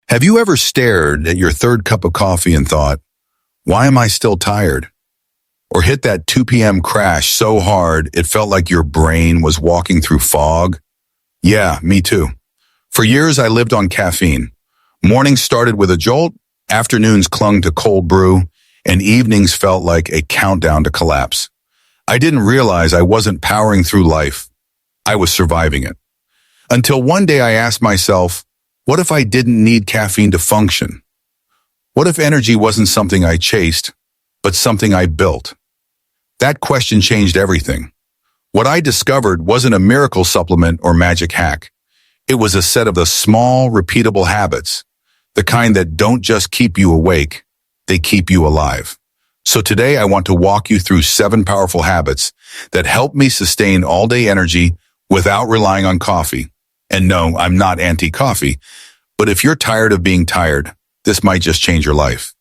Have you ever stared at your third cup of coffee and thought, why am I still tired? Or hit that 2 p.m. crash so hard it felt like your brain was walking through fog? Yeah, me too. For years I lived on caffeine. Mornings started with a jolt, afternoons clung to cold brew, and evenings felt like a countdown to collapse. I didn't realize I wasn't powering through life. I was surviving it. Until one day I asked myself, what if I didn't need caffeine to function? What if energy wasn't something I chased, but something I built? That question changed everything. What I discovered wasn't a miracle supplement or magic hack. It was a set of the small, repeatable habits, the kind that don't just keep you awake, they keep you alive. So today I want to walk you through 7 powerful habits that help me sustain all-day energy without relying on coffee. And no, I'm not anti-coffee, but if you're tired of being tired, this might just change your life.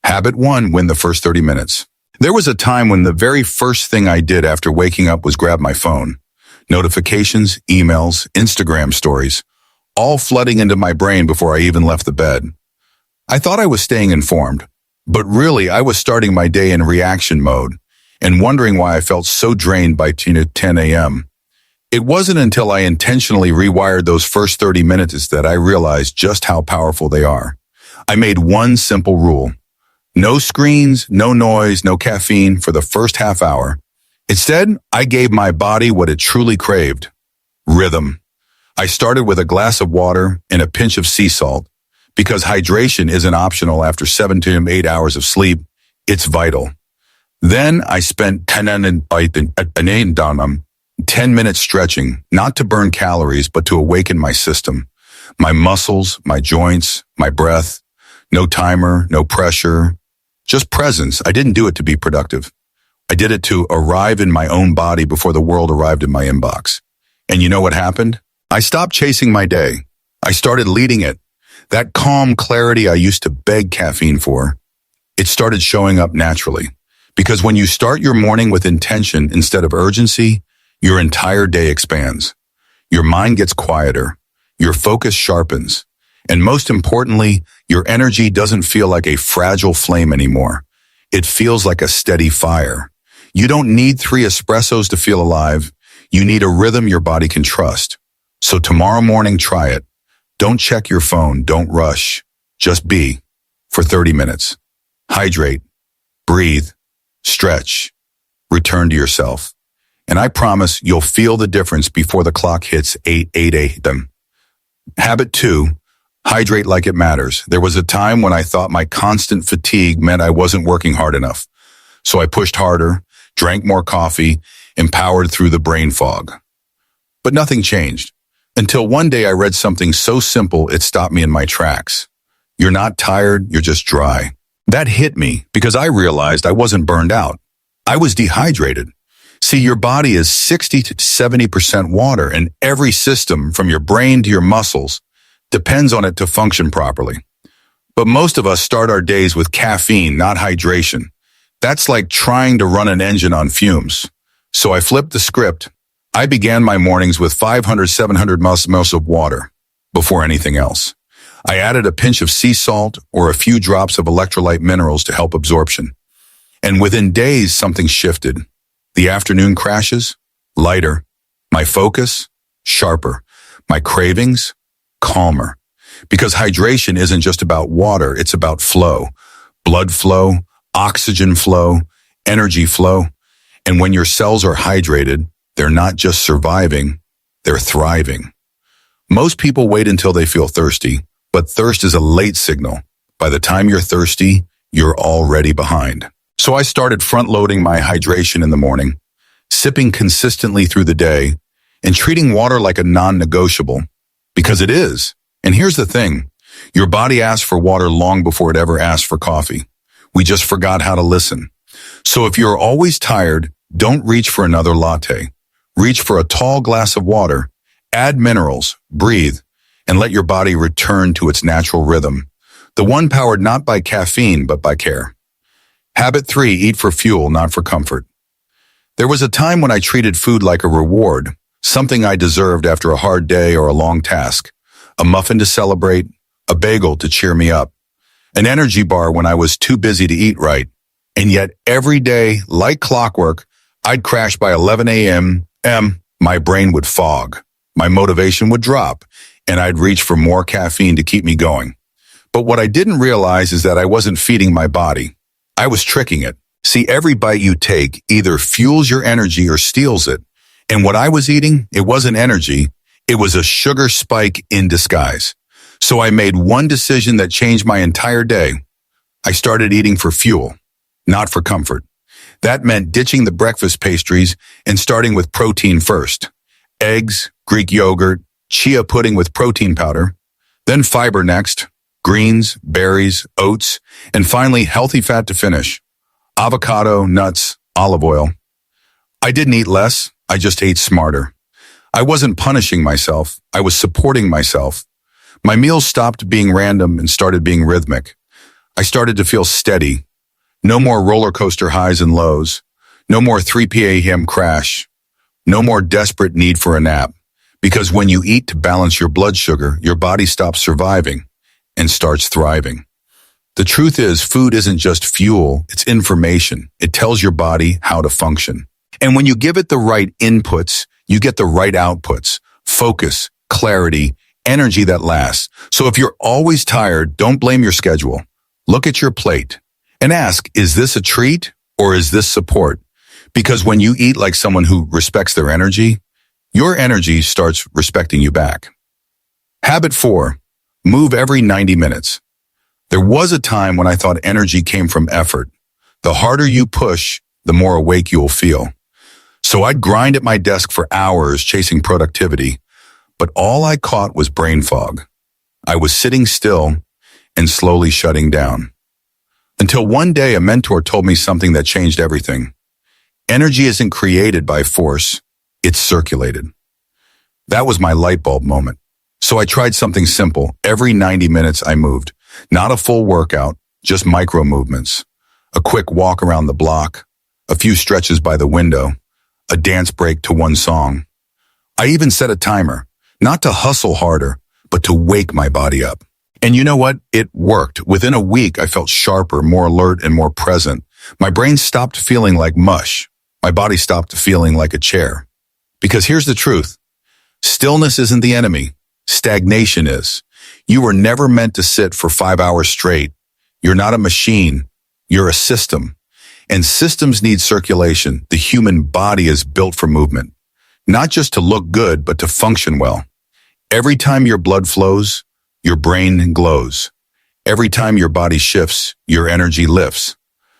Habit 1, win the first 30 minutes. There was a time when the very first thing I did after waking up was grab my phone. Notifications, emails, Instagram stories, all flooding into my brain before I even left the bed. I thought I was staying informed, but really I was starting my day in reaction mode and wondering why I felt so drained by 10 a.m. It wasn't until I intentionally rewired those first 30 minutes that I realized just how powerful they are. I made one simple rule. No screens, no noise, no caffeine for the first half hour. Instead, I gave my body what it truly craved. Rhythm. I started with a glass of water and a pinch of sea salt. Because hydration isn't optional after 7 to 8 hours of sleep, it's vital. Then I spent 10 minutes stretching, not to burn calories, but to awaken my system, my muscles, my joints, my breath. No timer, no pressure, just presence. I didn't do it to be productive. I did it to arrive in my own body before the world arrived in my inbox. And you know what happened? I stopped chasing my day. I started leading it. That calm clarity I used to beg caffeine for, it started showing up naturally. Because when you start your morning with intention instead of urgency, your entire day expands. Your mind gets quieter. Your focus sharpens. And most importantly, your energy doesn't feel like a fragile flame anymore. It feels like a steady fire. You don't need 3 espressos to feel alive. You need a rhythm your body can trust. So tomorrow morning, try it. Don't check your phone. Don't rush. Just be for 30 minutes. Hydrate, breathe, stretch, return to yourself. And I promise you'll feel the difference before the clock hits 8 a.m. Habit 2, hydrate like it matters. There was a time when I thought my constant fatigue meant I wasn't working hard enough. So I pushed harder, drank more coffee, and powered through the brain fog. But nothing changed. Until one day I read something so simple it stopped me in my tracks. You're not tired, you're just dry. That hit me because I realized I wasn't burned out. I was dehydrated. See, your body is 60 to 70% water, and every system, from your brain to your muscles, depends on it to function properly. But most of us start our days with caffeine, not hydration. That's like trying to run an engine on fumes. So I flipped the script. I began my mornings with 500-700 ml of water before anything else. I added a pinch of sea salt or a few drops of electrolyte minerals to help absorption. And within days, something shifted. The afternoon crashes, lighter. My focus, sharper. My cravings, calmer. Because hydration isn't just about water, it's about flow. Blood flow, oxygen flow, energy flow. And when your cells are hydrated, they're not just surviving, they're thriving. Most people wait until they feel thirsty, but thirst is a late signal. By the time you're thirsty, you're already behind. So I started front-loading my hydration in the morning, sipping consistently through the day, and treating water like a non-negotiable, because it is. And here's the thing, your body asks for water long before it ever asks for coffee. We just forgot how to listen. So if you're always tired, don't reach for another latte. Reach for a tall glass of water, add minerals, breathe, and let your body return to its natural rhythm. The one powered not by caffeine, but by care. Habit 3, eat for fuel, not for comfort. There was a time when I treated food like a reward, something I deserved after a hard day or a long task. A muffin to celebrate, a bagel to cheer me up, an energy bar when I was too busy to eat right. And yet every day, like clockwork, I'd crash by 11 a.m. My brain would fog, my motivation would drop, and I'd reach for more caffeine to keep me going. But what I didn't realize is that I wasn't feeding my body. I was tricking it. See, every bite you take either fuels your energy or steals it. And what I was eating, it wasn't energy. It was a sugar spike in disguise. So I made one decision that changed my entire day. I started eating for fuel, not for comfort. That meant ditching the breakfast pastries and starting with protein first. Eggs, Greek yogurt, chia pudding with protein powder, then fiber next, greens, berries, oats, and finally healthy fat to finish. Avocado, nuts, olive oil. I didn't eat less, I just ate smarter. I wasn't punishing myself, I was supporting myself. My meals stopped being random and started being rhythmic. I started to feel steady. No more roller coaster highs and lows. No more 3 p.m. crash. No more desperate need for a nap. Because when you eat to balance your blood sugar, your body stops surviving and starts thriving. The truth is, food isn't just fuel, it's information. It tells your body how to function. And when you give it the right inputs, you get the right outputs. Focus, clarity, energy that lasts. So if you're always tired, don't blame your schedule. Look at your plate and ask, is this a treat or is this support? Because when you eat like someone who respects their energy, your energy starts respecting you back. Habit 4, move every 90 minutes. There was a time when I thought energy came from effort. The harder you push, the more awake you'll feel. So I'd grind at my desk for hours chasing productivity, but all I caught was brain fog. I was sitting still and slowly shutting down. Until one day a mentor told me something that changed everything. Energy isn't created by force, it's circulated. That was my light bulb moment. So I tried something simple. Every 90 minutes I moved. Not a full workout, just micro movements. A quick walk around the block, a few stretches by the window, a dance break to one song. I even set a timer, not to hustle harder, but to wake my body up. And you know what? It worked. Within a week, I felt sharper, more alert, and more present. My brain stopped feeling like mush. My body stopped feeling like a chair. Because here's the truth. Stillness isn't the enemy. Stagnation is. You were never meant to sit for 5 hours straight. You're not a machine. You're a system. And systems need circulation. The human body is built for movement. Not just to look good, but to function well. Every time your blood flows, your brain glows. Every time your body shifts, your energy lifts.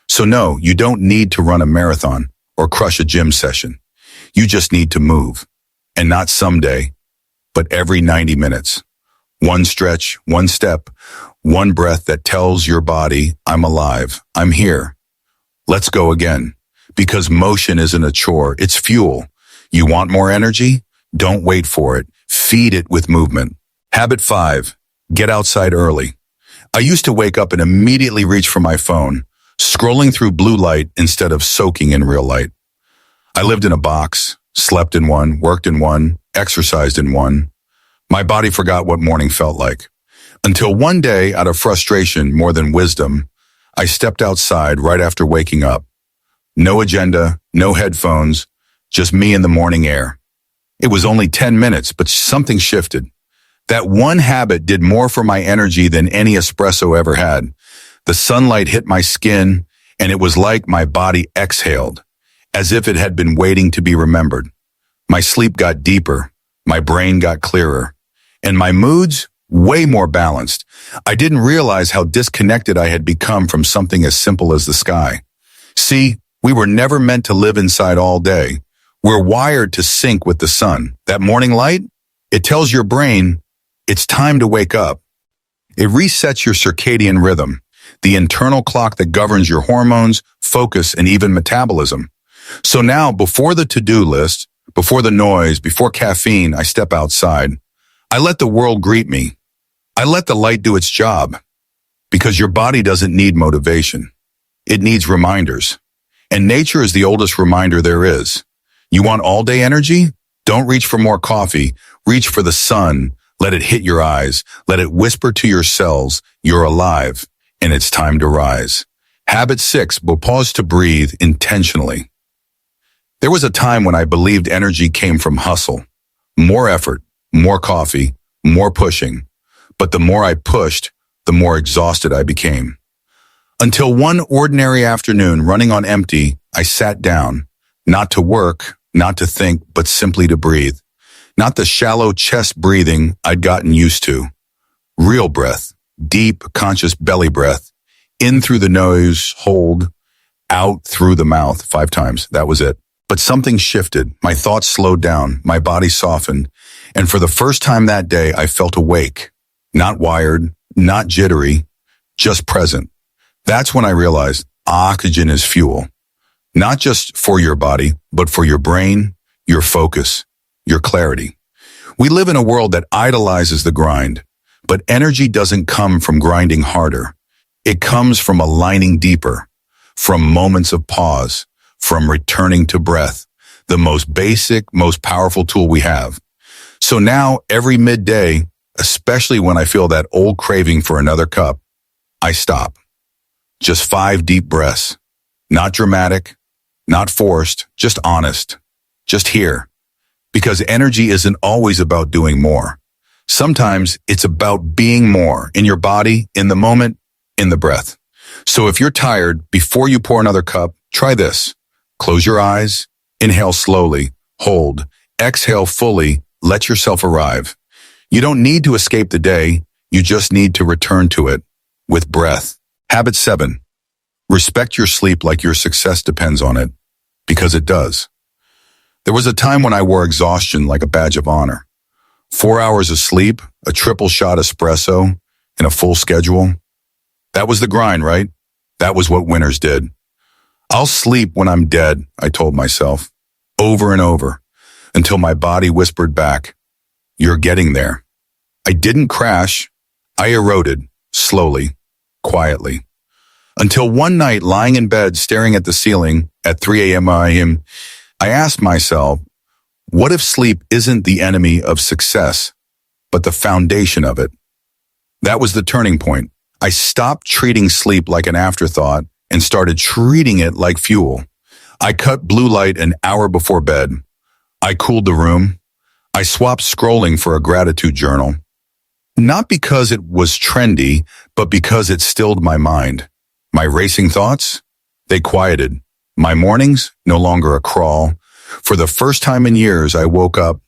So no, you don't need to run a marathon or crush a gym session. You just need to move. And not someday, but every 90 minutes. One stretch, one step, one breath that tells your body, I'm alive, I'm here. Let's go again. Because motion isn't a chore, it's fuel. You want more energy? Don't wait for it. Feed it with movement. Habit 5, get outside early. I used to wake up and immediately reach for my phone, scrolling through blue light instead of soaking in real light. I lived in a box, slept in one, worked in one, exercised in one. My body forgot what morning felt like. Until one day, out of frustration more than wisdom, I stepped outside right after waking up. No agenda, no headphones, just me in the morning air. It was only 10 minutes, but something shifted. That one habit did more for my energy than any espresso ever had. The sunlight hit my skin, and it was like my body exhaled, as if it had been waiting to be remembered. My sleep got deeper, my brain got clearer, and my moods way more balanced. I didn't realize how disconnected I had become from something as simple as the sky. See, we were never meant to live inside all day. We're wired to sync with the sun. That morning light, it tells your brain, it's time to wake up. It resets your circadian rhythm, the internal clock that governs your hormones, focus, and even metabolism. So now, before the to-do list, before the noise, before caffeine, I step outside. I let the world greet me. I let the light do its job. Because your body doesn't need motivation. It needs reminders. And nature is the oldest reminder there is. You want all-day energy? Don't reach for more coffee. Reach for the sun, Let it hit your eyes. Let it whisper to your cells, you're alive, and it's time to rise. Habit 6, will pause to breathe intentionally. There was a time when I believed energy came from hustle. More effort, more coffee, more pushing. But the more I pushed, the more exhausted I became. Until one ordinary afternoon, running on empty, I sat down, not to work, not to think, but simply to breathe. Not the shallow chest breathing I'd gotten used to. Real breath, deep, conscious belly breath, in through the nose, hold, out through the mouth 5 times. That was it. But something shifted. My thoughts slowed down. My body softened. And for the first time that day, I felt awake. Not wired, not jittery, just present. That's when I realized oxygen is fuel. Not just for your body, but for your brain, your focus, your clarity. We live in a world that idolizes the grind, but energy doesn't come from grinding harder. It comes from aligning deeper, from moments of pause, from returning to breath, the most basic, most powerful tool we have. So now, every midday, especially when I feel that old craving for another cup, I stop. Just 5 deep breaths. Not dramatic, not forced, just honest, just here. Because energy isn't always about doing more. Sometimes it's about being more in your body, in the moment, in the breath. So if you're tired, before you pour another cup, try this. Close your eyes, inhale slowly, hold, exhale fully, let yourself arrive. You don't need to escape the day, you just need to return to it with breath. Habit 7. Respect your sleep like your success depends on it, because it does. There was a time when I wore exhaustion like a badge of honor. 4 hours of sleep, a triple shot espresso, and a full schedule. That was the grind, right? That was what winners did. I'll sleep when I'm dead, I told myself, over and over, until my body whispered back, you're getting there. I didn't crash. I eroded, slowly, quietly. Until one night, lying in bed, staring at the ceiling at 3 a.m. I asked myself, what if sleep isn't the enemy of success, but the foundation of it? That was the turning point. I stopped treating sleep like an afterthought and started treating it like fuel. I cut blue light an hour before bed. I cooled the room. I swapped scrolling for a gratitude journal. Not because it was trendy, but because it stilled my mind. My racing thoughts, they quieted. My mornings, no longer a crawl. For the first time in years, I woke up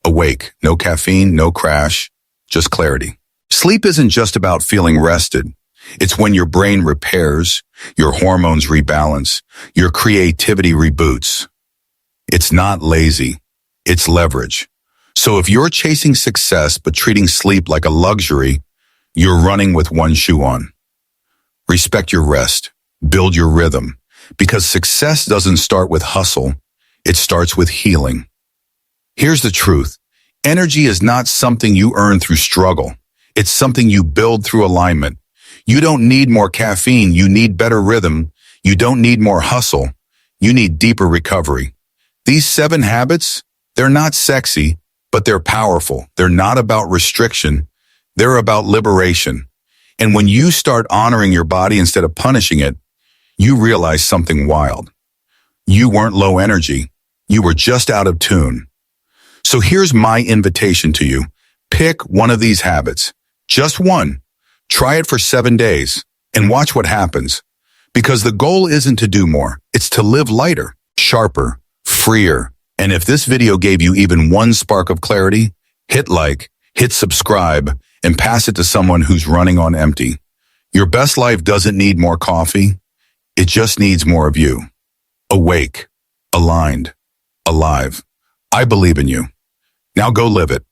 awake. No caffeine, no crash, just clarity. Sleep isn't just about feeling rested. It's when your brain repairs, your hormones rebalance, your creativity reboots. It's not lazy. It's leverage. So if you're chasing success but treating sleep like a luxury, you're running with one shoe on. Respect your rest. Build your rhythm. Because success doesn't start with hustle. It starts with healing. Here's the truth. Energy is not something you earn through struggle. It's something you build through alignment. You don't need more caffeine. You need better rhythm. You don't need more hustle. You need deeper recovery. These 7 habits, they're not sexy, but they're powerful. They're not about restriction. They're about liberation. And when you start honoring your body instead of punishing it, you realize something wild. You weren't low energy. You were just out of tune. So here's my invitation to you. Pick one of these habits. Just one. Try it for 7 days and watch what happens. Because the goal isn't to do more. It's to live lighter, sharper, freer. And if this video gave you even one spark of clarity, hit like, hit subscribe, and pass it to someone who's running on empty. Your best life doesn't need more coffee. It just needs more of you. Awake, aligned, alive. I believe in you. Now go live it.